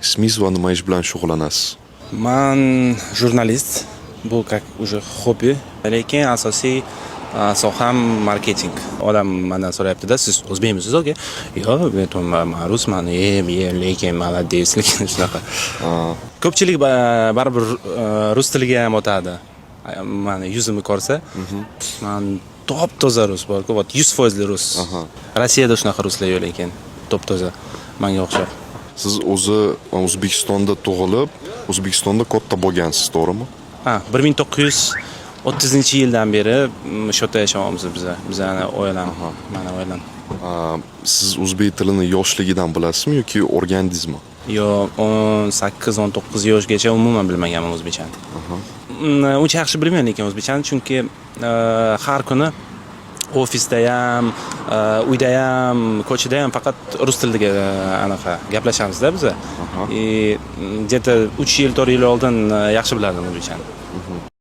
ismingiz va nima ish bilan shug'ullanasiz? Man jurnalist. Bu как уже hobby. Lekin asosiy soham marketing. Odam mendan so'rayapti-da, siz o'zbekmisiz aka? Yo'q, men rusman, lekin молодец, lekin shunaqa. Ko'pchilik baribir rus tiliga ham o'tadi. Mani yuzimni ko'rsa, men top-toza rus bor-ku, 100% rus. Rossiyada shunaqa ruslar yo'q lekin top-toza. Menga o'xshab. Siz o'zi O'zbekistonda tug'ilib, O'zbekistonda katta bo'lgansiz, to'g'rimi? 1930-yildan beri shu yerda yashayapmiz biz. Bizani oilam, mana oilam. Siz o'zbek tilini yoshligidan bilasizmi yoki o'rgandingizmi? Yo'q, 18-19 yoshgacha umuman bilmaganman o'zbekchani. Uncha yaxshi bilmayman lekin o'zbekchani, chunki har kuni ofisda ham, uyda ham, ko'chada ham faqat rus tilida anaqa gaplashamiz-da biz. Где-то 3 yil, 4 yil oldin yaxshi bilardim o'zbekchani.